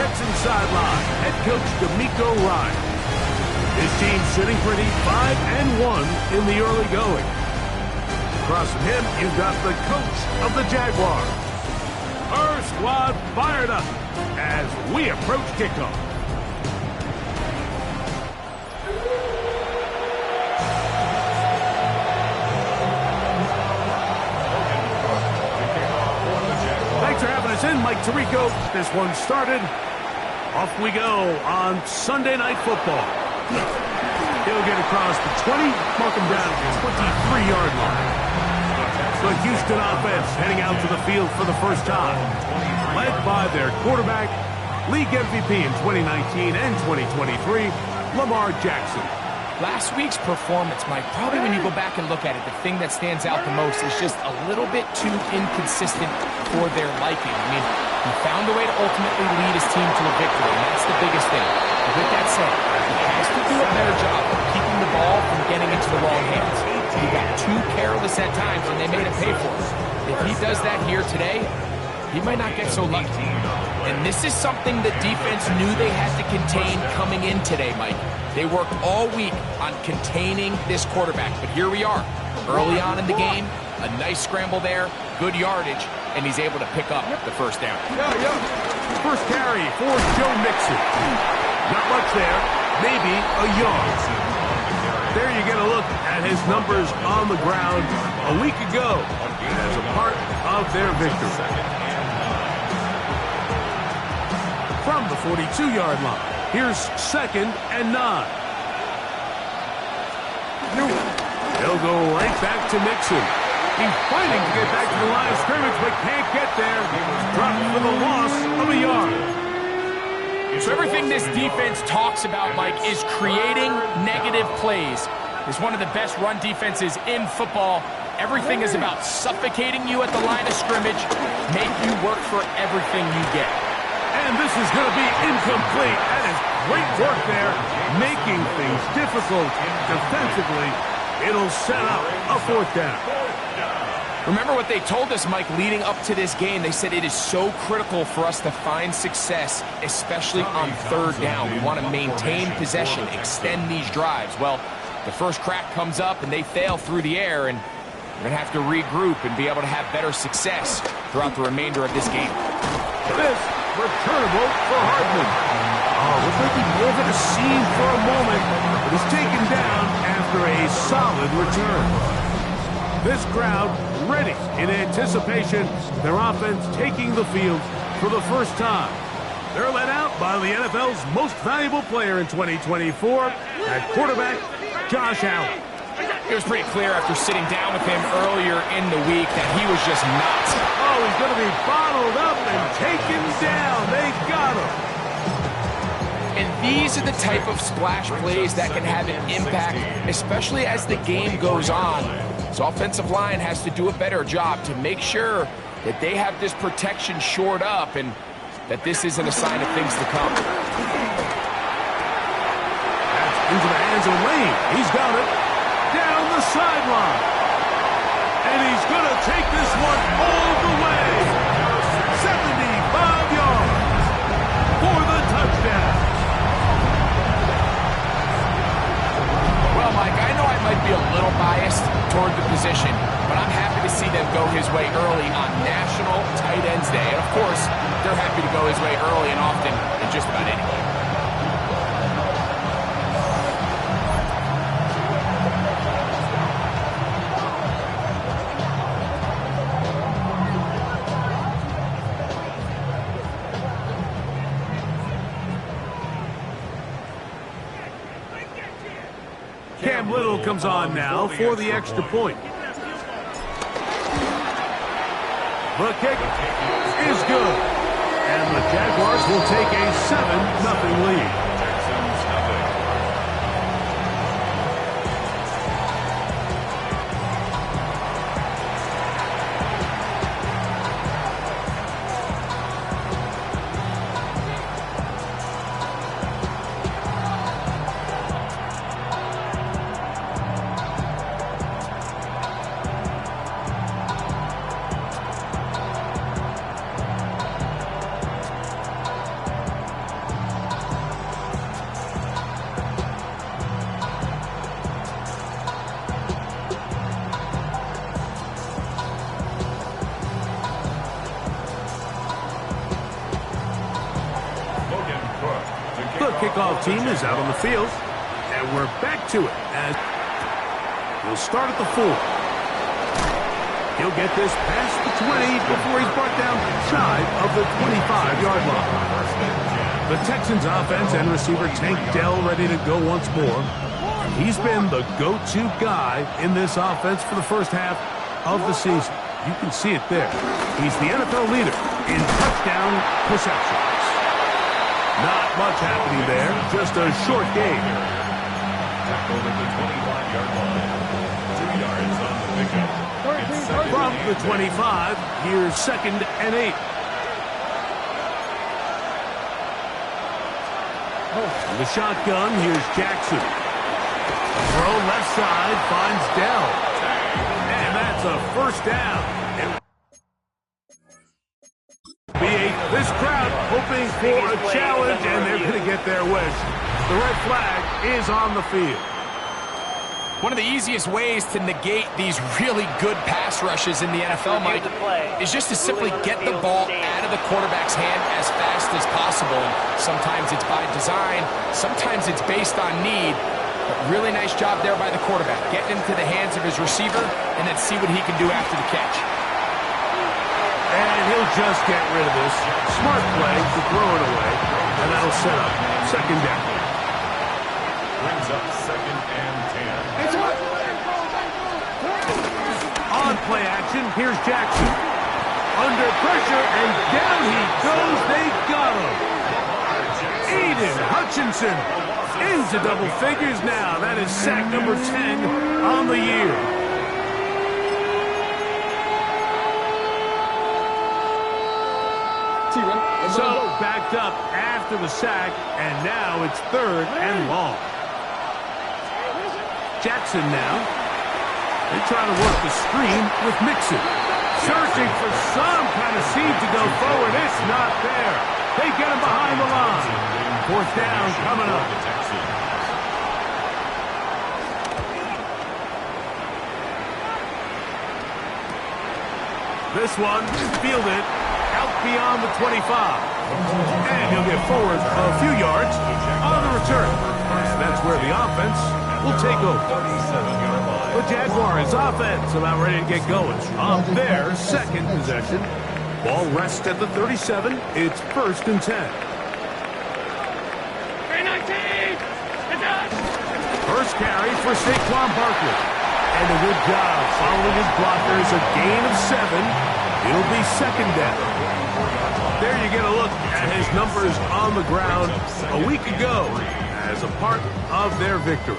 Texans sideline, head coach D'Amico Ryan. His team sitting pretty 5-1 in the early going. Across from him, you've got the coach of the Jaguars. Our squad fired up as we approach kickoff. Thanks for having us in, Mike Tirico. This one started. Off we go on Sunday Night Football. He'll get across the 20, mark him down at the 23-yard line. The Houston offense heading out to the field for the first time, led by their quarterback, league MVP in 2019 and 2023, Lamar Jackson. Last week's performance, Mike, probably when you go back and look at it, the thing that stands out the most is just a little bit too inconsistent for their liking. I mean, he found a way to ultimately lead his team to a victory, and that's the biggest thing. But with that said, he has to do a better job of keeping the ball from getting into the wrong hands. He got too careless at times, and they made him pay for it. If he does that here today, he might not get so lucky. And this is something the defense knew they had to contain coming in today, Mike. They worked all week on containing this quarterback, but here we are. Early on in the game, a nice scramble there, good yardage, and he's able to pick up the first down. First carry for Joe Mixon. Not much there, maybe a yard. There you get a look at his numbers on the ground a week ago as a part of their victory. From the 42-yard line, here's 2nd and 9. They'll go right back to Mixon. He's fighting to get back to the line of scrimmage, but can't get there. Dropped for the loss of a yard. So everything this defense talks about, Mike, is creating negative plays. It's one of the best run defenses in football. Everything is about suffocating you at the line of scrimmage, make you work for everything you get. And this is going to be incomplete. That is great work there, making things difficult defensively. It'll set up a 4th down. Remember what they told us, Mike, leading up to this game. They said it is so critical for us to find success, especially on 3rd down. We want to maintain possession, extend these drives. Well, the first crack comes up, and they fail through the air, and we're going to have to regroup and be able to have better success throughout the remainder of this game. This returnable for Hardman. Oh, looks like he may have hit a seam for a moment, but is taken down after a solid return. This crowd ready in anticipation, their offense taking the field for the first time. They're led out by the NFL's most valuable player in 2024 at quarterback, Josh Allen. It was pretty clear after sitting down with him earlier in the week that he was just nuts. Oh, he's going to be bottled up and taken down. They got him. And these are the type of splash plays that can have an impact, especially as the game goes on. So offensive line has to do a better job to make sure that they have this protection shored up and that this isn't a sign of things to come. That's into the hands of Lane. He's got it down the sideline. And he's going to take this one all the way. 75 yards for the touchdown. Well, Mike, I know I might be a little biased toward the position, but I'm happy to see them go his way early on National Tight Ends Day. And, of course, they're happy to go his way early and often in just about any game. Cam Little comes on now for the extra point. The kick is good. And the Jaguars will take a 7-0 lead. kickoff team is out on the field. And we're back to it as we'll start at the 4. He'll get this past the 20 before he's brought down shy of the 25-yard line. The Texans offense and receiver Tank Dell ready to go once more. He's been the go-to guy in this offense for the first half of the season. You can see it there. He's the NFL leader in touchdown receptions. Not much happening there, just a short game. Over the 25-yard line. 2 yards on the pickup. From the 25, here's 2nd and 8. In the shotgun, here's Jackson. Throw left side, finds Dell. And that's a first down. This crowd hoping for a challenge, and they're going to get their wish. The red flag is on the field. One of the easiest ways to negate these really good pass rushes in the NFL, Mike, is just to simply get the ball out of the quarterback's hand as fast as possible. And sometimes it's by design, sometimes it's based on need. But really nice job there by the quarterback, getting into the hands of his receiver and then see what he can do after the catch. And he'll just get rid of this. Smart play to throw it away, and that'll set up 2nd down. Brings up 2nd and 10. On play action, here's Jackson. Under pressure, and down he goes. They got him. Aiden Hutchinson into double figures now. That is sack number 10 on the year. So backed up after the sack, and now it's 3rd and long. Jackson now. They try to work the screen with Mixon. Searching for some kind of seed to go forward. It's not there. They get him behind the line. 4th down coming up. This one fielded out beyond the 25. And he'll get forward a few yards on the return. And that's where the offense will take over. The Jaguars offense about ready to get going on their 2nd possession. Ball rests at the 37. It's 1st and 10. First carry for Saquon Barkley. And a good job following his blockers. A gain of 7. It'll be 2nd down. There you get a look at his numbers on the ground a week ago as a part of their victory.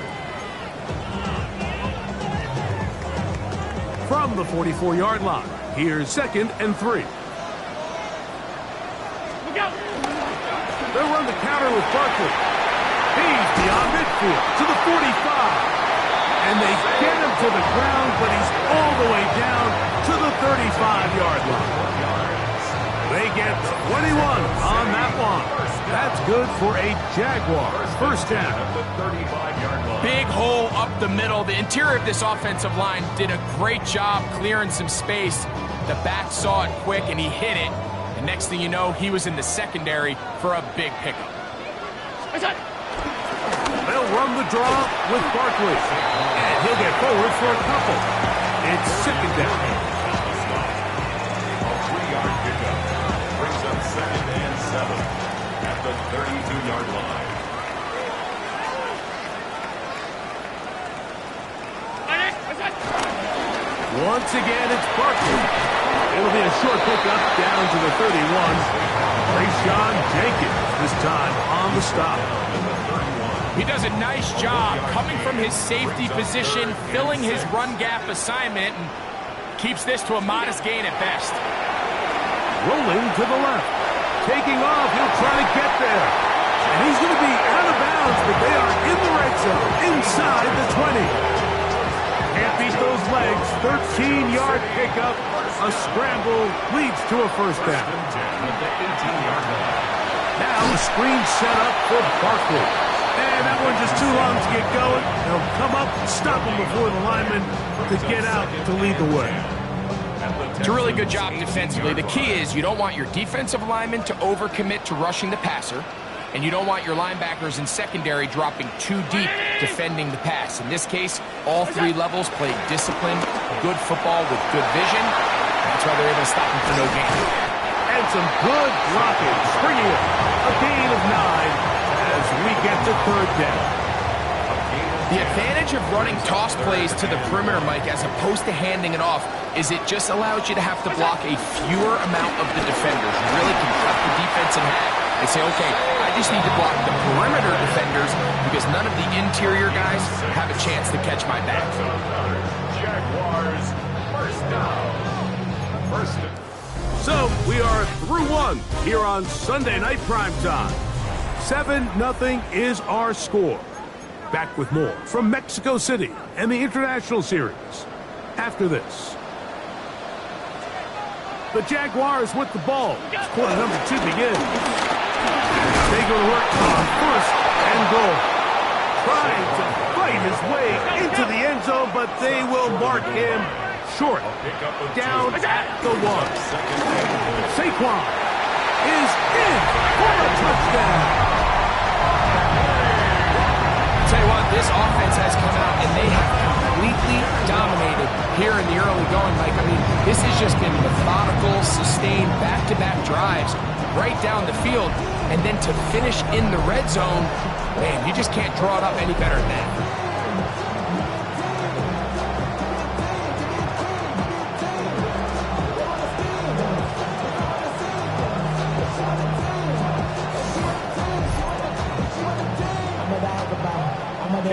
From the 44-yard line, here's 2nd and 3. They'll run the counter with Barkley. He's beyond midfield to the 45. And they get him to the ground, but he's all the way down to the 35-yard line. They get 21 on that one. That's good for a Jaguar first down. Big hole up the middle. The interior of this offensive line did a great job clearing some space. The back saw it quick, and he hit it. And next thing you know, he was in the secondary for a big pickup. They'll run the draw with Barkley. And he'll get forward for a couple. It's 2nd down. A 3-yard pickup. Brings up 2nd and 7 at the 32-yard line. Once again, it's Barkley. It'll be a short pickup down to the 31. Rayshawn Jenkins this time on the stop. He does a nice job coming from his safety position, filling his run gap assignment, and keeps this to a modest gain at best. Rolling to the left. Taking off, he'll try to get there. And he's going to be out of bounds, but they are in the red zone, inside the 20. Can't beat those legs. 13-yard pickup. A scramble leads to a first down. Now the screen set up for Barkley. And that one just too long to get going. They'll come up and stop him before the lineman to get out to lead the way. It's a really good job defensively. The key is you don't want your defensive lineman to overcommit to rushing the passer. and you don't want your linebackers and secondary dropping too deep defending the pass. In this case, all three levels played disciplined, good football with good vision. That's why they're able to stop him for no gain. And some good blocking, bringing it a gain of 9 as we get to third down. The advantage of running toss plays to the perimeter, Mike, as opposed to handing it off, is it just allows you to have to block a fewer amount of the defenders. You really can cut the defense in half and say, okay, I just need to block the perimeter defenders because none of the interior guys have a chance to catch my back. Jaguars, first down. First down. So we are through one here on Sunday Night Primetime. 7-0 is our score. Back with more from Mexico City and the International Series after this. The Jaguars with the ball. Quarter number 2 begins. They go to work on first and goal. Trying to fight his way into the end zone, but they will mark him short. Down at the 1. Saquon is in for a touchdown. Tell you what, this offense has come out and they have completely dominated here in the early going, Mike. I mean, this has just been methodical, sustained, back-to-back drives right down the field. And then to finish in the red zone, man, you just can't draw it up any better than that.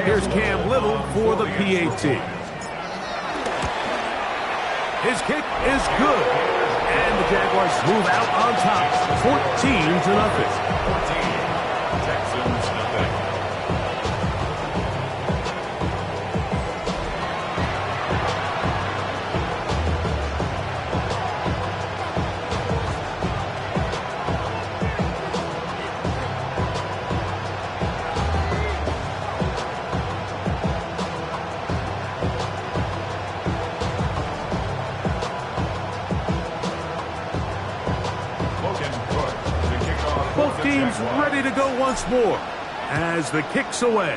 Here's Cam Little for the PAT. His kick is good. And the Jaguars move out on top. 14-0. 14. Texans, nothing. Both teams ready to go once more as the kick's away.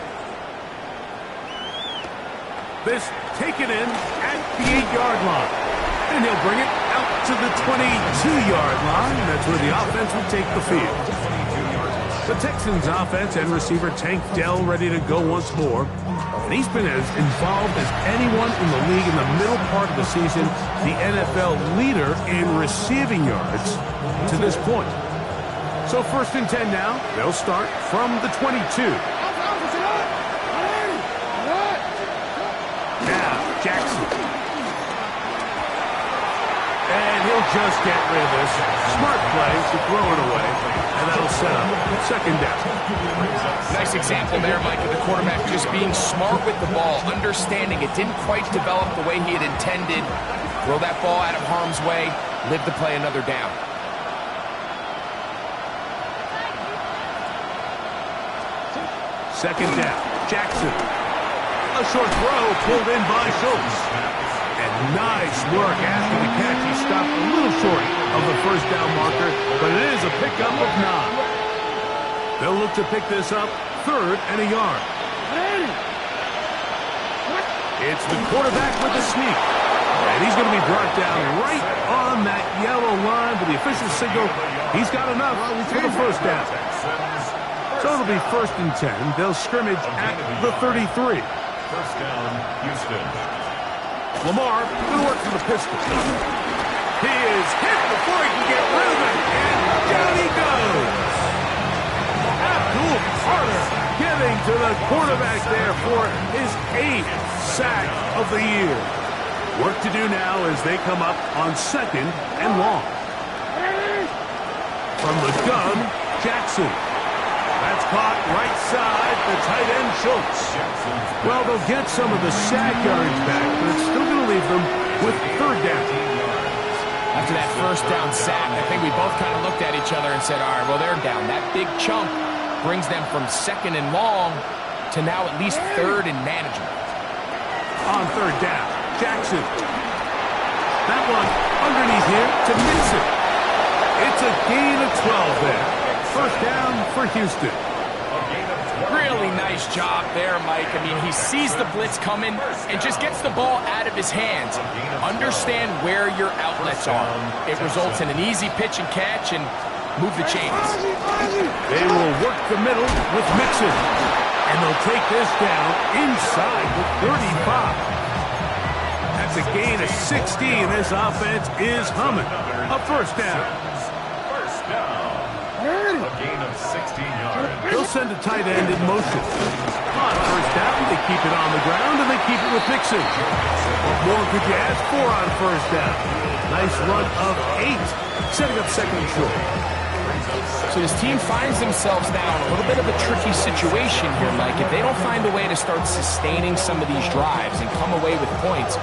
This taken in at the 8-yard line. And he'll bring it out to the 22-yard line. That's where the offense will take the field. The Texans offense and receiver Tank Dell ready to go once more. And he's been as involved as anyone in the league in the middle part of the season. The NFL leader in receiving yards to this point. So first and 10 now. They'll start from the 22. Now, Jackson. And he'll just get rid of this. Smart play to throw it away. And that'll set up second down. Nice example there, Mike, of the quarterback just being smart with the ball, understanding it didn't quite develop the way he had intended. Throw that ball out of harm's way, live to play another down. Second down, Jackson. A short throw pulled in by Schultz. And nice work after the catch. He stopped a little short of the first down marker, but it is a pickup of 9. They'll look to pick this up, third and a yard. It's the quarterback with the sneak. And he's going to be brought down right on that yellow line, but the official signal, he's got enough for the first down. So it'll be first and 10. They'll scrimmage at the 33. First down, Houston. Lamar, good work for the pistol. He is hit before he can get rid of it, and down he goes. Abdul Carter getting to the quarterback there for his 8th sack of the year. Work to do now as they come up on second and long. From the gun, Jackson. That's caught right side, the tight end Schultz. Well, they'll get some of the sack yards back, but it's still going to leave them with third down. After that first down sack, I think we both kind of looked at each other and said, all right, well, they're down. That big chunk brings them from second and long to now at least third and manageable. On third down, Jackson. That one underneath here to Mixon. It's a gain of 12 there. first down for Houston. Really nice job there, Mike. I mean, he sees the blitz coming and just gets the ball out of his hands. Understand where your outlets are. It results in an easy pitch and catch and move the chains. They will work the middle with Mixon. And they'll take this down inside the 35. That's a gain of 16. This offense is humming. A first down. A gain of 16 yards. They'll send a tight end in motion. On first down, they keep it on the ground, and they keep it with Mixon. What more could you ask for on first down? Nice run of 8, setting up second and short. So this team finds themselves now in a little bit of a tricky situation here, Mike. If they don't find a way to start sustaining some of these drives and come away with points,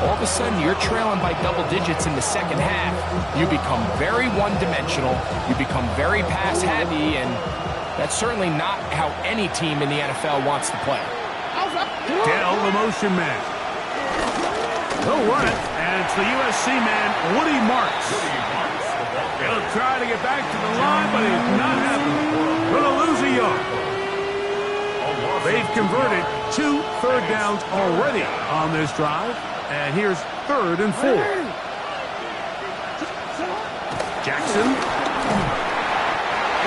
all of a sudden you're trailing by double digits in the second half. You become very one-dimensional. You become very pass-heavy, and that's certainly not how any team in the NFL wants to play. Dell, the motion man. They'll run it, and it's the USC man, Woody Marks. He'll try to get back to the line, but he's not happening. Going to lose a yard. They've converted 2 third downs already on this drive, and here's 3rd and 4. Jackson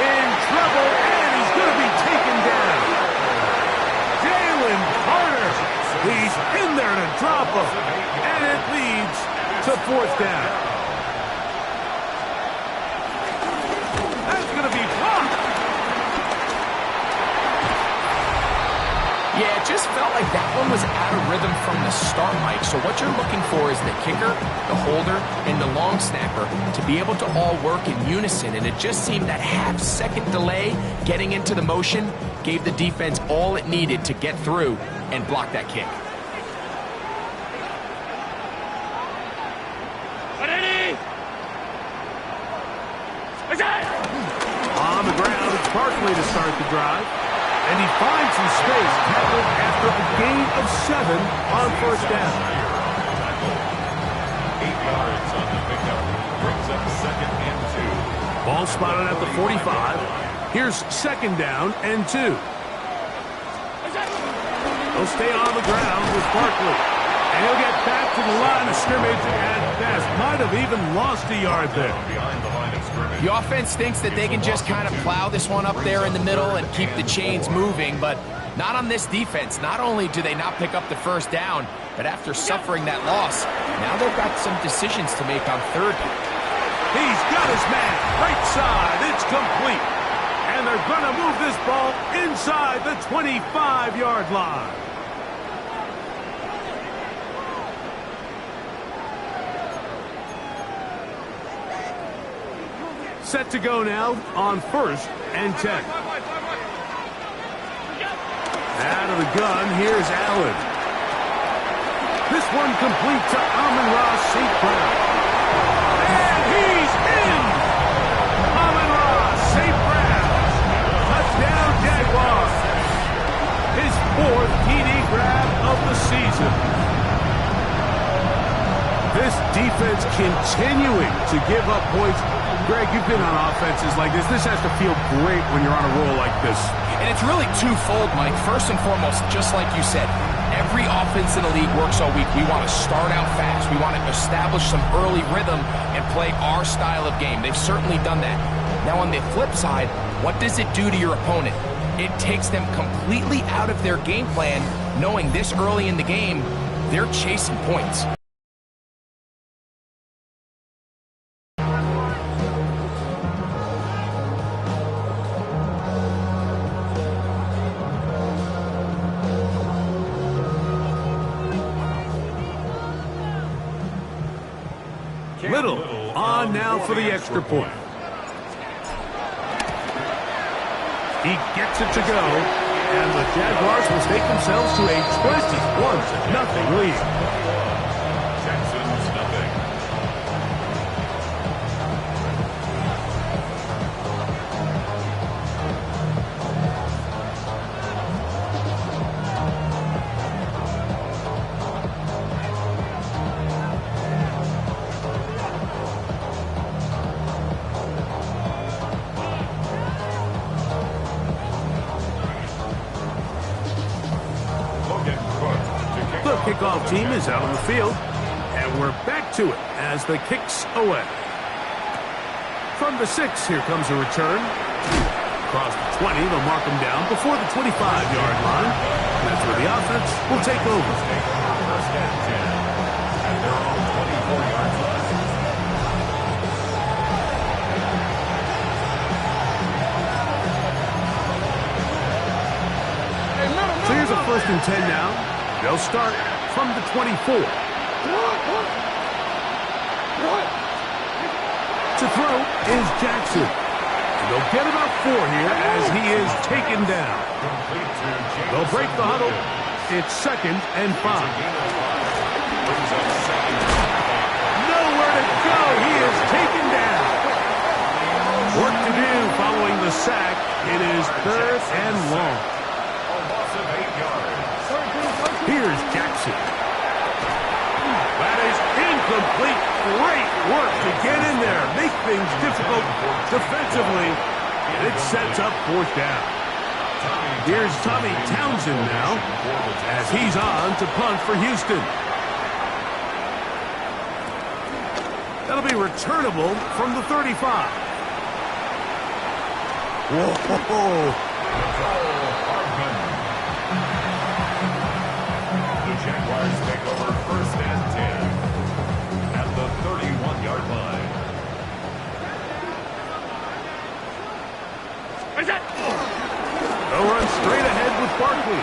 in trouble, and he's going to be taken down. Jalen Carter, he's in there to drop him, and it leads to 4th down. Yeah, it just felt like that one was out of rhythm from the start, Mike. So what you're looking for is the kicker, the holder, and the long snapper to be able to all work in unison. And it just seemed that half-second delay getting into the motion gave the defense all it needed to get through and block that kick. On the ground, it's Barkley to start the drive. And he finds some space, tackled after a gain of 7 on first down. 8 yards on the pickup. Brings up 2nd and 2. Ball spotted at the 45. Here's 2nd down and 2. They'll stay on the ground with Barkley. And he'll get back to the line of scrimmage at best. Might have even lost a yard there. Behind the line of scrimmage. The offense thinks that they can just kind of plow this one up there in the middle and keep the chains moving, but not on this defense. Not only do they not pick up the first down, but after suffering that loss, now they've got some decisions to make on 3rd down. He's got his man right side. It's complete. And they're going to move this ball inside the 25-yard line. Set to go now on 1st and 10. Out of the gun, here's Allen. This one complete to Amon-Ra St. Brown. And he's in! Amon-Ra St. Brown. Touchdown Jaguars. His 4th TD grab of the season. This defense continuing to give up points. Greg, you've been on offenses like this. This has to feel great when you're on a roll like this. And it's really twofold, Mike. First and foremost, just like you said, every offense in the league works all week. We want to start out fast. We want to establish some early rhythm and play our style of game. They've certainly done that. Now, on the flip side, what does it do to your opponent? It takes them completely out of their game plan, knowing this early in the game, they're chasing points. Little on now for the extra point. He gets it to go, and the Jaguars will take themselves to a 21-0 lead. Texans nothing. kickoff team is out on the field. And we're back to it as the kick's away. From the 6, here comes a return. Across the 20, they'll mark him down before the 25-yard line. And that's where the offense will take over. First and 10. At their own 24-yard line. So here's a 1st and 10 now. They'll start from the 24. To throw is Jackson. And they'll get about 4 here as he is taken down. They'll break the huddle. It's 2nd and 5. Nowhere to go. He is taken down. Work to do following the sack. It is 3rd and long. Here's Jackson. That is incomplete. Great work to get in there. Make things difficult defensively. And it sets up 4th down. Here's Tommy Townsend now as he's on to punt for Houston. That'll be returnable from the 35. Whoa. Jaguars take over 1st and 10 at the 31-yard line. They'll run straight ahead with Barkley.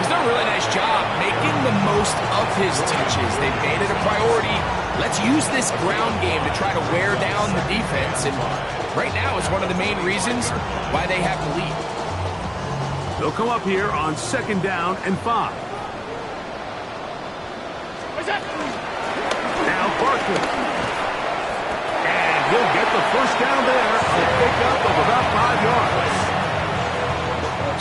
He's done a really nice job making the most of his touches. They've made it a priority. Let's use this ground game to try to wear down the defense. And right now it's one of the main reasons why they have the lead. They'll come up here on 2nd down and 5. Now Barkley. And he'll get the 1st down there. A pickup of about 5 yards.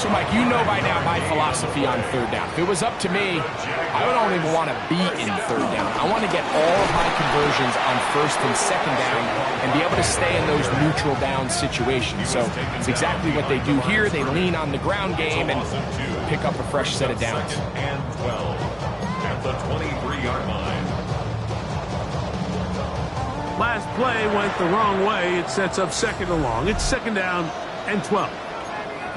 So, Mike, you know by now my philosophy on 3rd down. If it was up to me, I don't even want to be in 3rd down. I want to get all of my conversions on 1st and 2nd down and be able to stay in those neutral down situations. So it's exactly what they do here. They lean on the ground game and pick up a fresh set of downs. And 12 at the 23-yard line. Last play went the wrong way. It sets up 2nd and long. It's 2nd down and 12.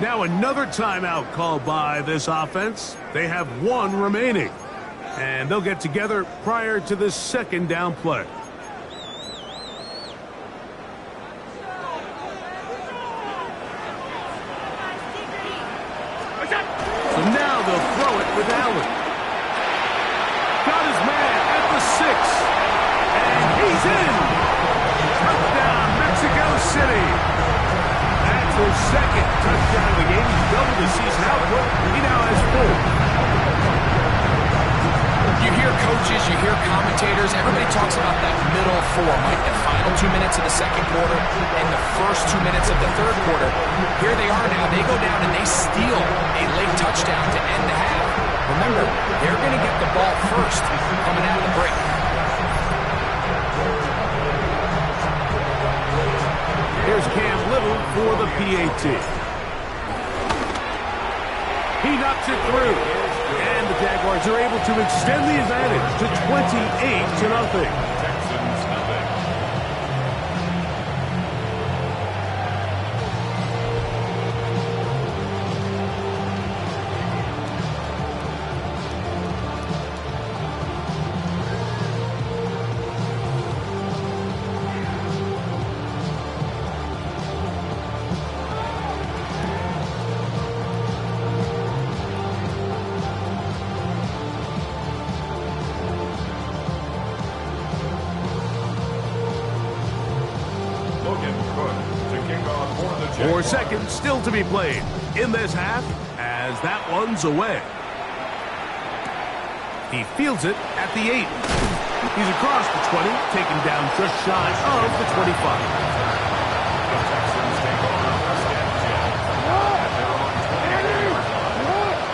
Now another timeout called by this offense. They have 1 remaining. And they'll get together prior to this 2nd down play. So now they'll throw it with Allen. Got his man at the 6. And he's in. Touchdown, Mexico City. That's his 2nd touchdown of the game. He's doubled his season output. He now has 4. You hear coaches, you hear commentators, everybody talks about that middle 4, Mike, the final 2 minutes of the 2nd quarter and the first 2 minutes of the 3rd quarter. Here they are now. They go down and they steal a late touchdown to end the half. Remember, they're going to get the ball first coming out of the break. Here's Cam Little for the PAT. He knocks it through. And the Jaguars are able to extend the advantage to 28-0. Texans nothing. Four seconds still to be played in this half as that one's away. He fields it at the 8. He's across the 20, taken down just shy of the 25. The Texans take over first and 10 at their own 28-yard line.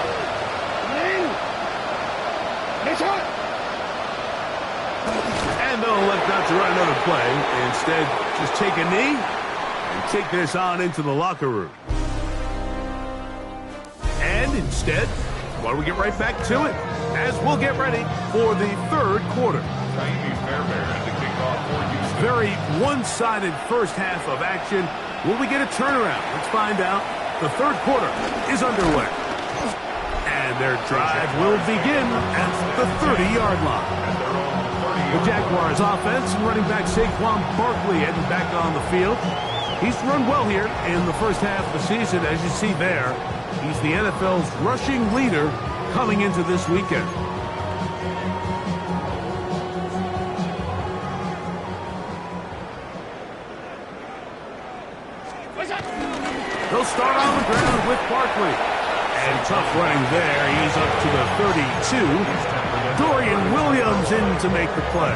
And they'll elect not to run another play. Instead, just take a knee and take this on into the locker room. And instead, why don't we get right back to it? as we'll get ready for the third quarter. Very one-sided first half of action. Will we get a turnaround? Let's find out. The third quarter is underway. And their drive will begin at the 30-yard line. The Jaguars offense and running back Saquon Barkley heading back on the field. He's run well here in the first half of the season. As you see there, he's the NFL's rushing leader coming into this weekend. He'll start on the ground with Barkley. And tough running there. He's up to the 32. Dorian Williams in to make the play.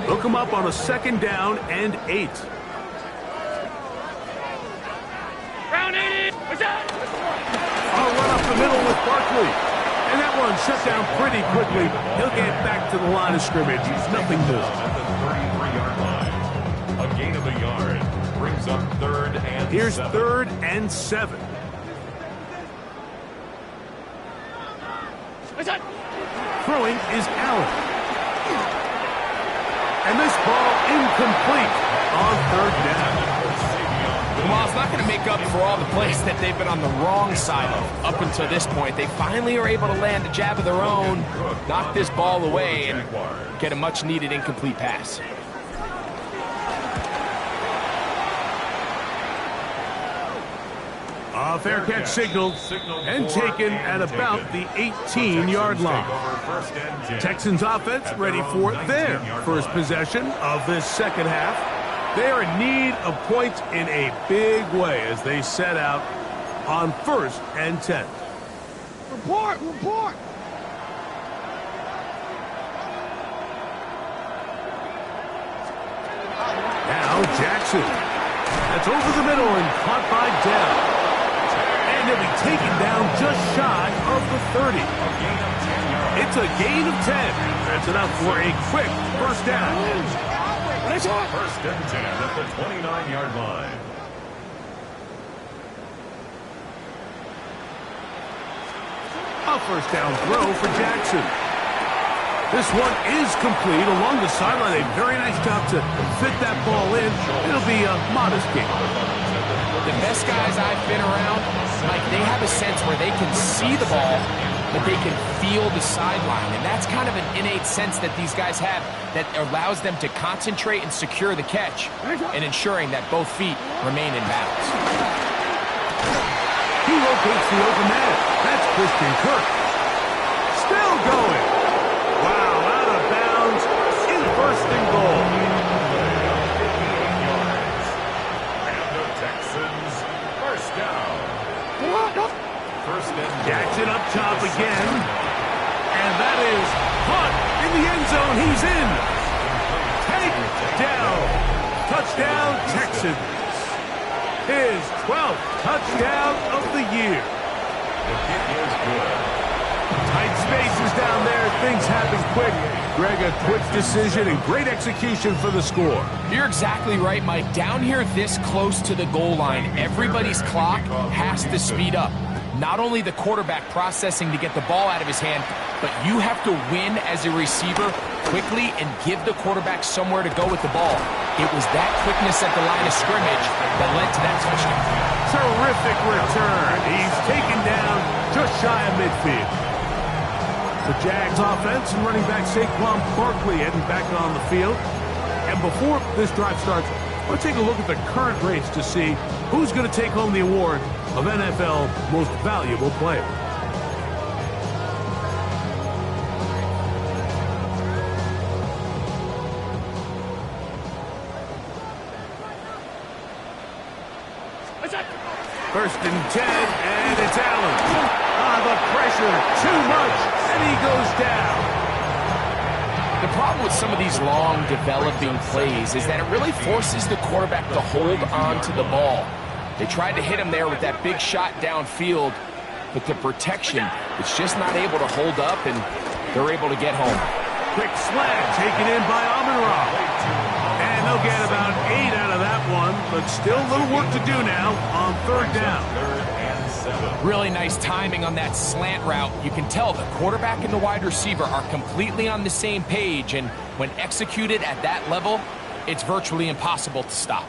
They'll come up on a 2nd down and 8. Round 80. What's that? I'll run up the middle with Barkley. And that one shut down pretty quickly. He'll get back to the line of scrimmage. He's nothing new. A gain of a yard brings up 3rd and 7. Here's 3rd and 7. What's that? Throwing is Allen. And this ball incomplete on 3rd down. Well, it's not going to make up for all the plays that they've been on the wrong side of up until this point. They finally are able to land a jab of their own, knock this ball away, and get a much-needed incomplete pass. A fair catch signaled and taken at about the 18-yard line. Texans offense ready for their first possession of this second half. They are in need of points in a big way as they set out on 1st and 10. Report. Now Jackson. That's over the middle and caught by Dell. And he'll be taken down just shy of the 30. It's a gain of 10. That's enough for a quick first down. 1st and 10 at the 29-yard line. A first down throw for Jackson. This one is complete along the sideline. A very nice job to fit that ball in. It'll be a modest gain. The best guys I've been around, Mike, they have a sense where they can see the ball, but they can feel the sideline. And that's kind of an innate sense that these guys have that allows them to concentrate and secure the catch and ensuring that both feet remain in bounds. He locates the open man. That's Christian Kirk. Still going. Wow, out of bounds in 1st and goal. And the Texans, 1st down. 1st and Jackson up top again. And that is caught in the end zone. He's in. Take down. Touchdown, Texans. His 12th touchdown of the year. the kick is good. Tight spaces down there. Things happen quick. Greg, a quick decision and great execution for the score. You're exactly right, Mike. Down here this close to the goal line, everybody's clock has to speed up. Not only the quarterback processing to get the ball out of his hand, but you have to win as a receiver quickly and give the quarterback somewhere to go with the ball. It was that quickness at the line of scrimmage that led to that touchdown. Terrific return. He's taken down just shy of midfield. The Jags offense and running back Saquon Barkley heading back on the field. And before this drive starts, let's take a look at the current race to see who's going to take home the award of NFL Most Valuable Player. First and 10, and it's Allen. The pressure, too much, and he goes down. The problem with some of these long developing plays is that it really forces the quarterback to hold on to the ball. They tried to hit him there with that big shot downfield, but the protection is just not able to hold up, and they're able to get home. Quick slant taken in by Amon-Ra. And they'll get about 8 out of that one, but still a little work to do now on third down. Really nice timing on that slant route. You can tell the quarterback and the wide receiver are completely on the same page, and when executed at that level, it's virtually impossible to stop.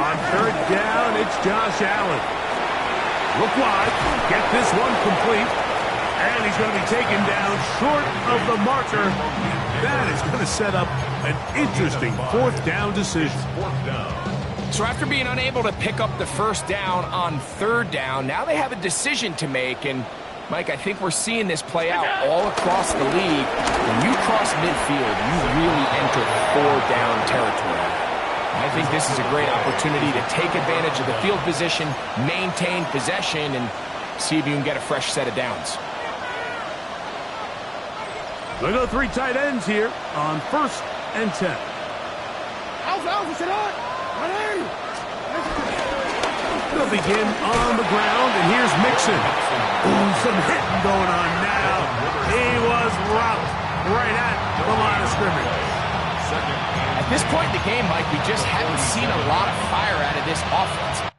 On third down, it's Josh Allen. Look wide, get this one complete, and he's going to be taken down short of the marker. That is going to set up an interesting fourth down decision. So after being unable to pick up the first down on third down, now they have a decision to make. And, Mike, I think we're seeing this play out all across the league. When you cross midfield, you really enter four-down territory. I think this is a great opportunity to take advantage of the field position, maintain possession, and see if you can get a fresh set of downs. They go three tight ends here on 1st and 10. They'll begin on the ground, and here's Mixon. Ooh, some hitting going on now. He was rocked right at the line of scrimmage. At this point in the game, Mike, we just haven't seen a lot of fire out of this offense.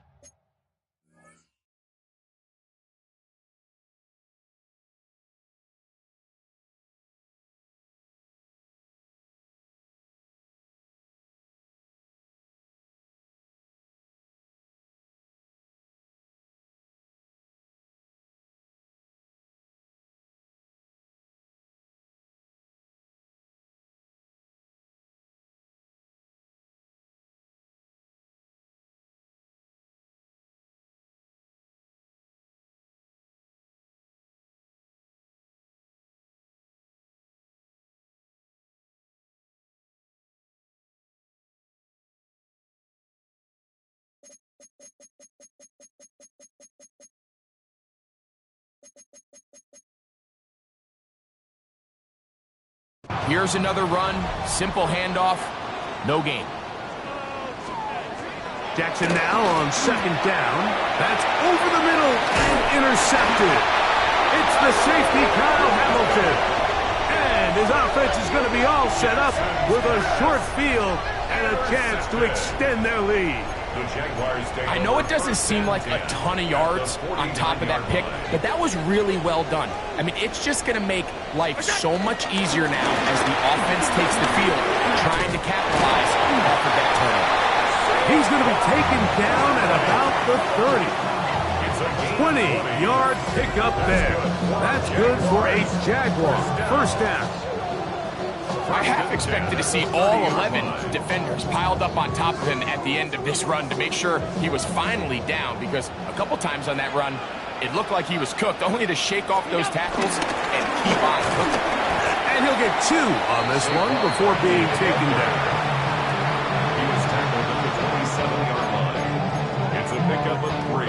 Here's another run, simple handoff, no gain. Jackson now on second down. That's over the middle and intercepted. It's the safety, Kyle Hamilton. And his offense is going to be all set up with a short field and a chance to extend their lead. I know it doesn't seem like a ton of yards on top of that pick, but that was really well done. I mean, it's just going to make life so much easier now as the offense takes the field, trying to capitalize off of that turnover. He's going to be taken down at about the 30. 20-yard pickup there. That's good for a Jaguar first down. I half expected to see all 11 defenders piled up on top of him at the end of this run to make sure he was finally down, because a couple times on that run, it looked like he was cooked, only to shake off those tackles and keep on cooking. And he'll get 2 on this one before being taken down. He was tackled at the 27-yard line. It's a pickup of 3.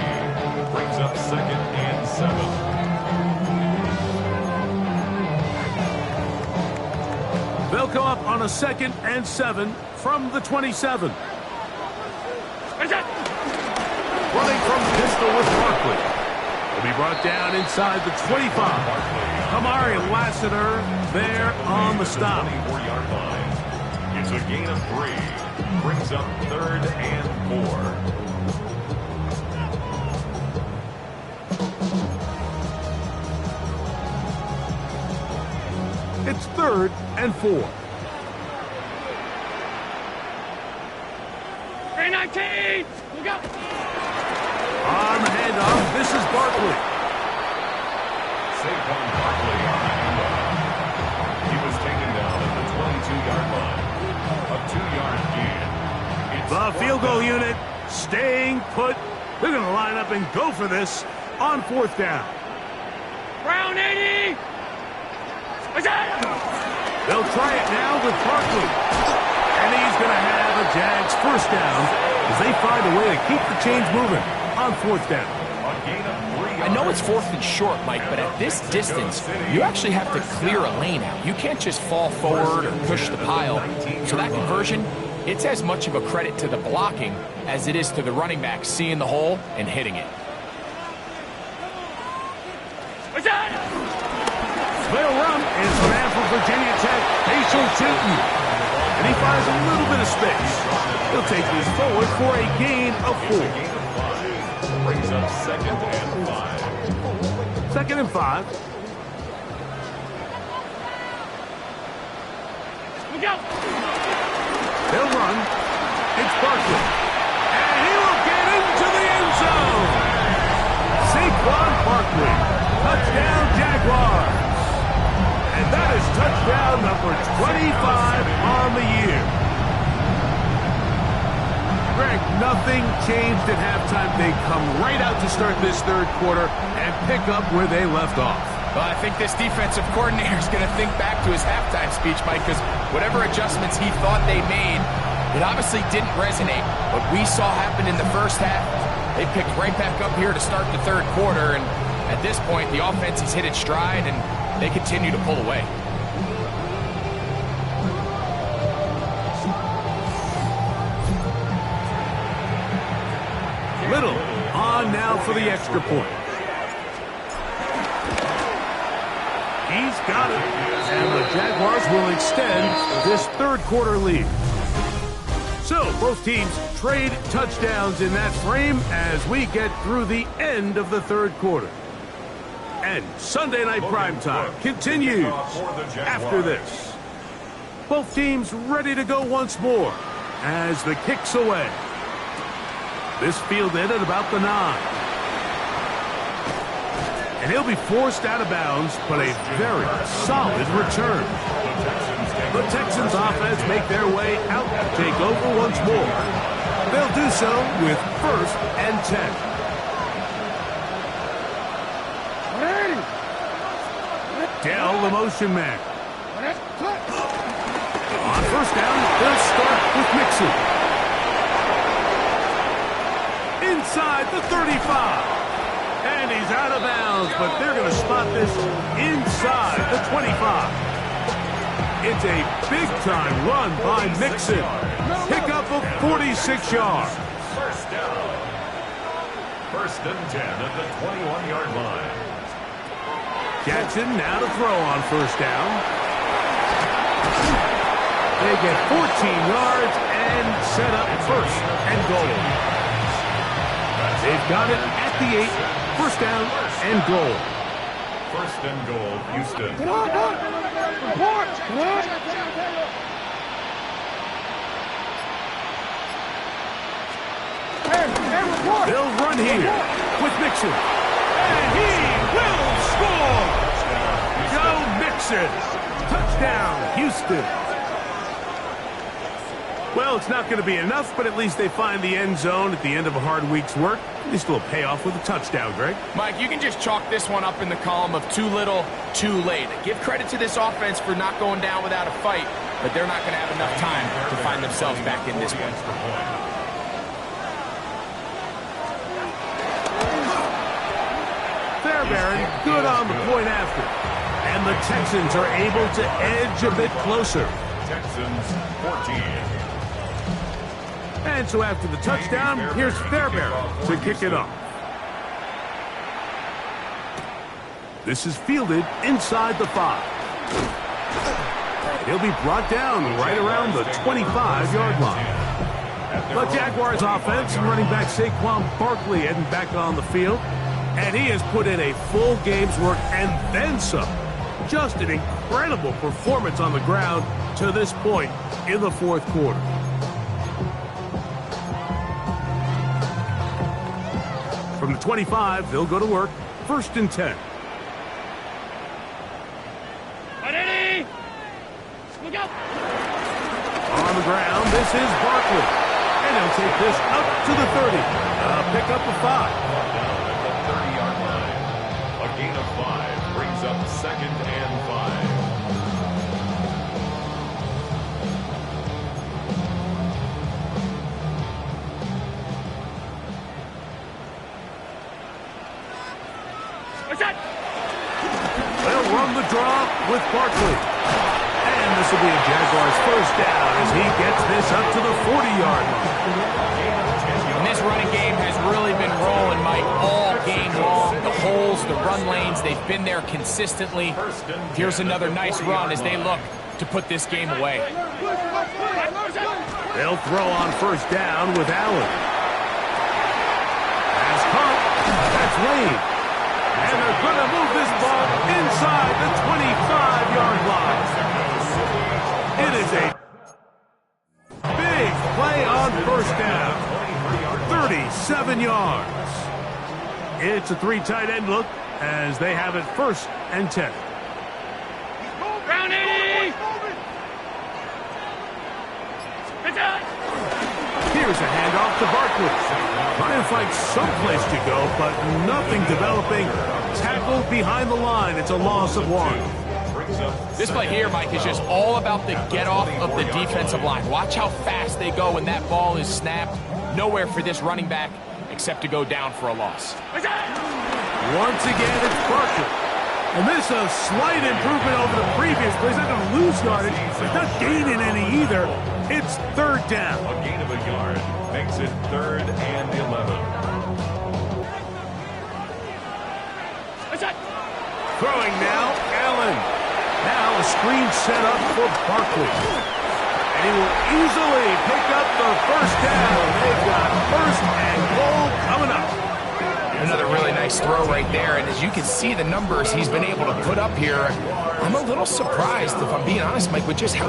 Brings up 2nd and 7. They'll come up on a 2nd and 7 from the 27. Running from pistol with Barkley. Will be brought down inside the 25. Amari Lassiter there on the stop. 24-yard line. It's a gain of 3. Brings up 3rd and 4. It's 3rd and 4. 319! Look out! On the handoff, this is Barkley. Saquon Barkley on the handoff. He was taken down at the 22-yard line. A 2-yard gain. It's The field goal unit staying put. They're going to line up and go for this on 4th down. Round 80! They'll try it now with Barkley. And he's going to have a Jags first down as they find a way to keep the chains moving on 4th down. I know it's 4th and short, Mike, but at this distance, you actually have to clear a lane out. You can't just fall forward or push the pile. So that conversion, it's as much of a credit to the blocking as it is to the running back seeing the hole and hitting it. They'll run. It's a man from Virginia Tech, Patience Hinton. And he finds a little bit of space. He'll take this forward for a gain of 4. 5. Brings up 2nd and 5. 2nd and 5. Look out! They'll run. It's Barkley. And he will get into the end zone. Saquon Barkley. Touchdown, Jaguars. And that is touchdown number 25 on the year. Greg, nothing changed at halftime. They come right out to start this third quarter and pick up where they left off. Well, I think this defensive coordinator is going to think back to his halftime speech, Mike, because whatever adjustments he thought they made, it obviously didn't resonate. What we saw happen in the first half, they picked right back up here to start the third quarter, and at this point, the offense has hit its stride, and they continue to pull away. Little on now for the extra point. He's got it. And the Jaguars will extend this third quarter lead. So both teams trade touchdowns in that frame as we get through the end of the third quarter. And Sunday Night Primetime continues after this. Both teams ready to go once more as the kick's away. This fielded at about the 9. And he'll be forced out of bounds, but a very solid return. The Texans offense make their way out to take over once more. They'll do so with 1st and 10. Dell, the motion man. On 1st down, they'll start with Mixon. Inside the 35. And he's out of bounds, but they're going to spot this inside the 25. It's a big-time run by Mixon. Pickup of 46 yards. 1st down. 1st and 10 at the 21-yard line. Jackson now to throw on 1st down. They get 14 yards and set up 1st and goal. They've got it at the 8. 1st down and goal. 1st and goal, Houston. Report! Report! They'll run here with Mixon. And he will score! Joe Mixon. Touchdown, Houston. Well, it's not going to be enough, but at least they find the end zone at the end of a hard week's work. At least a little payoff with a touchdown, Greg. Mike, you can just chalk this one up in the column of too little, too late. Give credit to this offense for not going down without a fight, but they're not going to have enough time to find themselves back in this one. Fairbairn, good on the point after. And the Texans are able to edge a bit closer. Texans 14. And so after the touchdown, here's Fairbairn to kick it off. This is fielded inside the 5. He'll be brought down right around the 25-yard line. The Jaguars offense, running back Saquon Barkley heading back on the field. And he has put in a full game's work and then some. Just an incredible performance on the ground to this point in the fourth quarter. From the 25, they'll go to work. 1st and 10. Ready? Look out! On the ground, this is Barkley. And he'll take this up to the 30. Pick up a 5. At the 30-yard line. A gain of 5 brings up 2nd and 5. They'll run the draw with Barkley. And this will be a Jaguars 1st down as he gets this up to the 40-yard line. And this running game has really been rolling, Mike, all game long. The holes, the run lanes, they've been there consistently. Here's another nice run as they look to put this game away. They'll throw on 1st down with Allen. It's Wade. And they're going to move this ball inside the 25-yard line. It is a big play on first down. 37 yards. It's a 3 tight end look as they have it 1st and 10. Round 80. It's out. Here's a handoff to Barkley. Trying to find someplace to go, but nothing developing. Tackled behind the line. It's a loss of 1. This play here, Mike, is just all about the get-off of the defensive line. Watch how fast they go when that ball is snapped. Nowhere for this running back except to go down for a loss. Once again, it's Barkley. And this is a slight improvement over the previous plays. Not going to lose yardage, but not gaining any either. It's 3rd down. A gain of a yard makes it 3rd and 11. Throwing now, Allen. Now a screen set up for Barkley. And he will easily pick up the 1st down. They've got 1st and goal coming up. Another really nice throw right there, and as you can see the numbers he's been able to put up here, I'm a little surprised, if I'm being honest, Mike, with just how